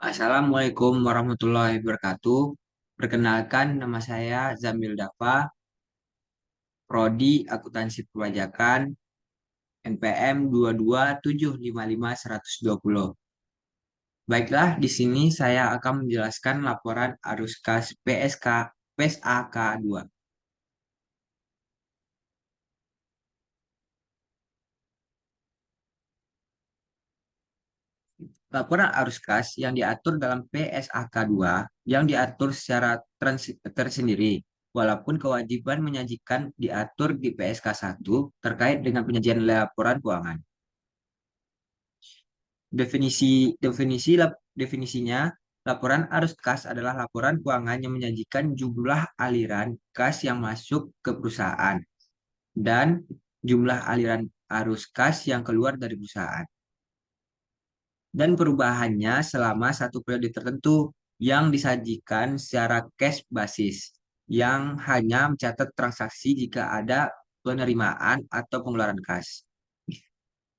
Assalamualaikum warahmatullahi wabarakatuh. Perkenalkan, nama saya Zamil Dafa, Prodi Akuntansi Perpajakan, NPM 22755-120. Baiklah, di sini saya akan menjelaskan laporan arus kas PSK PSAK 2. Laporan arus kas yang diatur dalam PSAK 2 yang diatur secara tersendiri, walaupun kewajiban menyajikan diatur di PSK 1 terkait dengan penyajian laporan keuangan. Definisinya, laporan arus kas adalah laporan keuangan yang menyajikan jumlah aliran kas yang masuk ke perusahaan dan jumlah aliran arus kas yang keluar dari perusahaan, dan perubahannya selama satu periode tertentu yang disajikan secara cash basis, yang hanya mencatat transaksi jika ada penerimaan atau pengeluaran kas.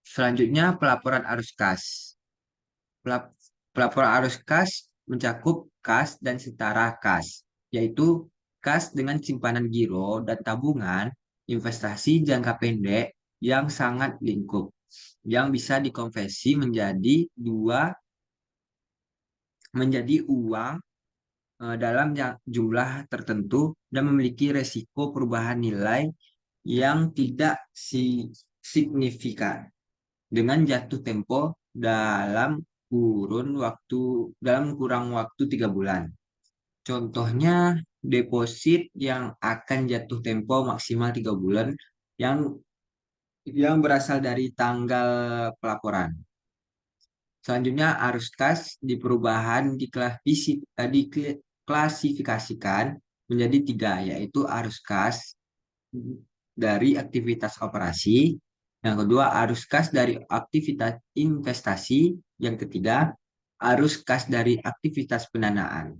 Selanjutnya, pelaporan arus kas. Pelap- Pelaporan arus kas mencakup kas dan setara kas, yaitu kas dengan simpanan giro dan tabungan investasi jangka pendek yang sangat lingkup, yang bisa dikonversi menjadi uang dalam jumlah tertentu dan memiliki resiko perubahan nilai yang tidak signifikan dengan jatuh tempo dalam kurang waktu 3 bulan. Contohnya, deposit yang akan jatuh tempo maksimal 3 bulan yang berasal dari tanggal pelaporan. Selanjutnya, arus kas di perubahan diklasifikasikan menjadi tiga, yaitu arus kas dari aktivitas operasi, yang kedua arus kas dari aktivitas investasi, yang ketiga arus kas dari aktivitas pendanaan.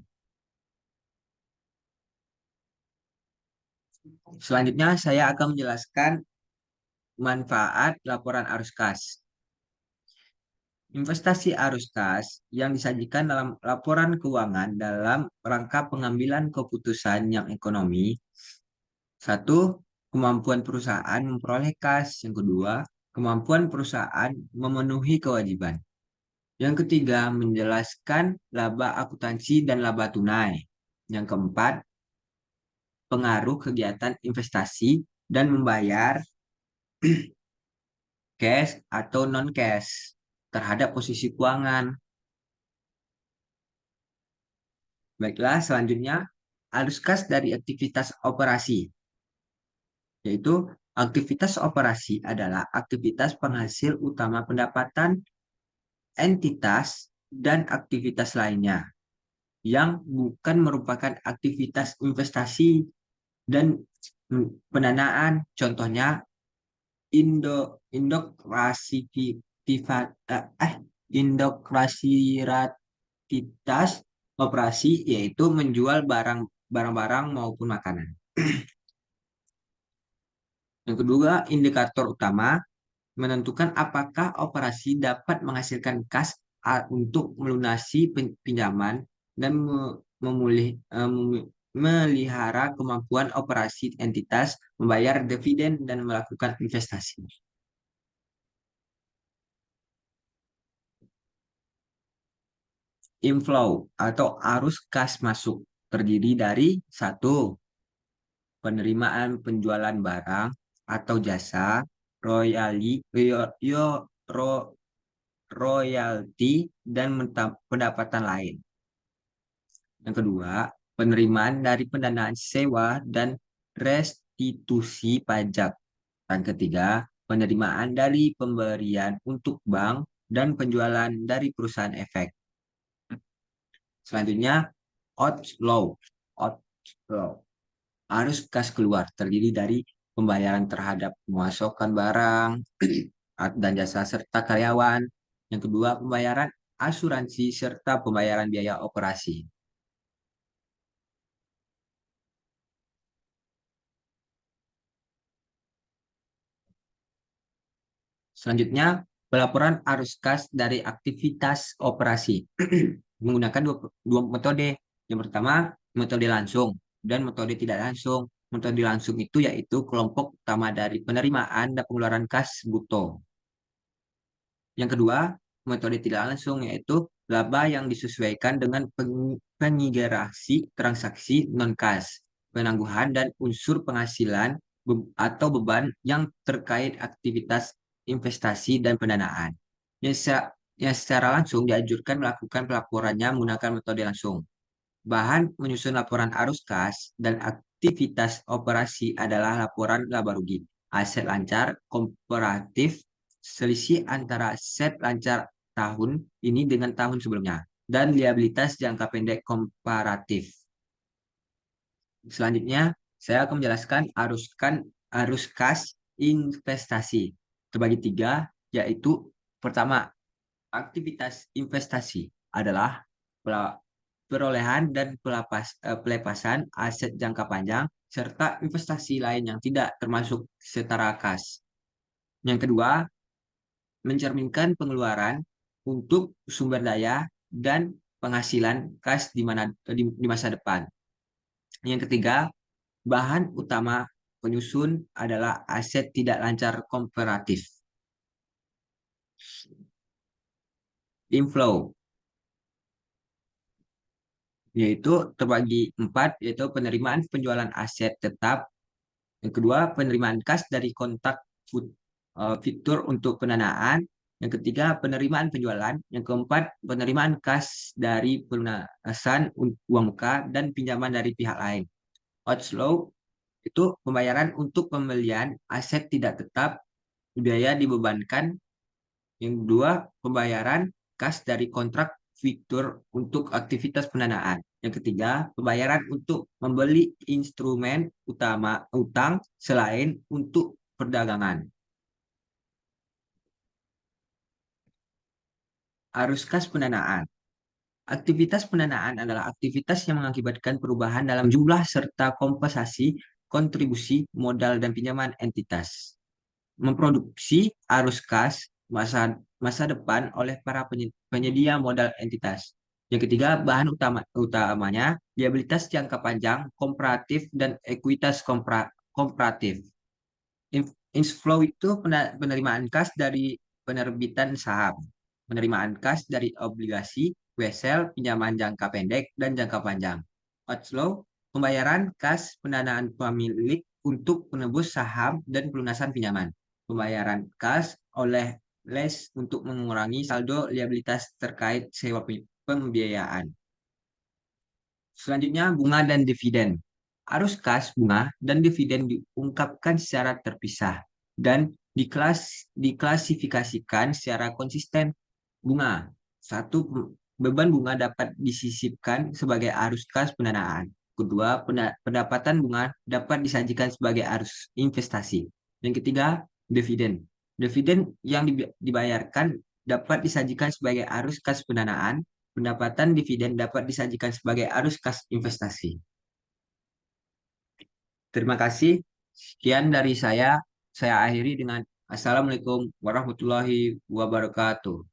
Selanjutnya saya akan menjelaskan manfaat laporan arus kas. Investasi arus kas yang disajikan dalam laporan keuangan dalam rangka pengambilan keputusan yang ekonomi. Satu, kemampuan perusahaan memperoleh kas. Yang kedua, kemampuan perusahaan memenuhi kewajiban. Yang ketiga, menjelaskan laba akuntansi dan laba tunai. Yang keempat, pengaruh kegiatan investasi dan membayar cash atau non-cash terhadap posisi keuangan. Baiklah, selanjutnya, arus kas dari aktivitas operasi, yaitu aktivitas operasi adalah aktivitas penghasil utama pendapatan entitas dan aktivitas lainnya yang bukan merupakan aktivitas investasi dan pendanaan. Contohnya, indokrasivitas indokrasiratitas operasi, yaitu menjual barang-barang maupun makanan. Yang kedua, indikator utama menentukan apakah operasi dapat menghasilkan kas untuk melunasi pinjaman dan melihara kemampuan operasi entitas, membayar dividen, dan melakukan investasi. Inflow atau arus kas masuk terdiri dari satu, penerimaan penjualan barang atau jasa, royali, royalti, dan pendapatan lain. Yang kedua, penerimaan dari pendanaan sewa dan restitusi pajak. Dan ketiga, penerimaan dari pemberian untuk bank dan penjualan dari perusahaan efek. Selanjutnya, outflow. Outflow. Arus kas keluar terdiri dari pembayaran terhadap pemasukan barang dan jasa serta karyawan. Yang kedua, pembayaran asuransi serta pembayaran biaya operasi. Selanjutnya, pelaporan arus kas dari aktivitas operasi. menggunakan dua metode. Yang pertama, metode langsung dan metode tidak langsung. Metode langsung itu yaitu kelompok utama dari penerimaan dan pengeluaran kas bruto. Yang kedua, metode tidak langsung yaitu laba yang disesuaikan dengan penyigerasi transaksi non-kas, penangguhan dan unsur penghasilan atau beban yang terkait aktivitas investasi dan pendanaan. Yang secara langsung dianjurkan melakukan pelaporannya menggunakan metode langsung. Bahan menyusun laporan arus kas dan aktivitas operasi adalah laporan laba rugi, aset lancar, komparatif, selisih antara aset lancar tahun ini dengan tahun sebelumnya, dan liabilitas jangka pendek komparatif. Selanjutnya, saya akan menjelaskan arus kas investasi. Terbagi tiga, yaitu pertama, aktivitas investasi adalah perolehan dan pelepasan aset jangka panjang serta investasi lain yang tidak termasuk setara kas. Yang kedua, mencerminkan pengeluaran untuk sumber daya dan penghasilan kas di masa depan. Yang ketiga, bahan utama penyusun adalah aset tidak lancar komparatif. Inflow yaitu terbagi empat, yaitu penerimaan penjualan aset tetap. Yang kedua, penerimaan kas dari kontak fitur untuk pendanaan. Yang ketiga, penerimaan penjualan. Yang keempat, penerimaan kas dari pelunasan uang muka dan pinjaman dari pihak lain. Outflow itu pembayaran untuk pembelian aset tidak tetap, biaya dibebankan. Yang kedua, pembayaran kas dari kontrak fitur untuk aktivitas pendanaan. Yang ketiga, pembayaran untuk membeli instrumen utang selain untuk perdagangan. Arus kas pendanaan. Aktivitas pendanaan adalah aktivitas yang mengakibatkan perubahan dalam jumlah serta kompensasi, kontribusi, modal, dan pinjaman entitas. Memproduksi arus kas masa depan oleh para penyedia modal entitas. Yang ketiga, bahan utamanya liabilitas jangka panjang, komparatif, dan ekuitas komparatif. Inflow itu penerimaan kas dari penerbitan saham, penerimaan kas dari obligasi, wesel, pinjaman jangka pendek, dan jangka panjang. Outflow, pembayaran kas pendanaan pemilik untuk penebus saham dan pelunasan pinjaman. Pembayaran kas oleh les untuk mengurangi saldo liabilitas terkait sewa pembiayaan. Selanjutnya, bunga dan dividen. Arus kas, bunga, dan dividen diungkapkan secara terpisah dan diklasifikasikan secara konsisten. Bunga. Satu, beban bunga dapat disisipkan sebagai arus kas pendanaan. Kedua, pendapatan bunga dapat disajikan sebagai arus investasi. Yang ketiga, dividen. Dividen yang dibayarkan dapat disajikan sebagai arus kas pendanaan. Pendapatan dividen dapat disajikan sebagai arus kas investasi. Terima kasih. Sekian dari saya. Saya akhiri dengan Assalamualaikum warahmatullahi wabarakatuh.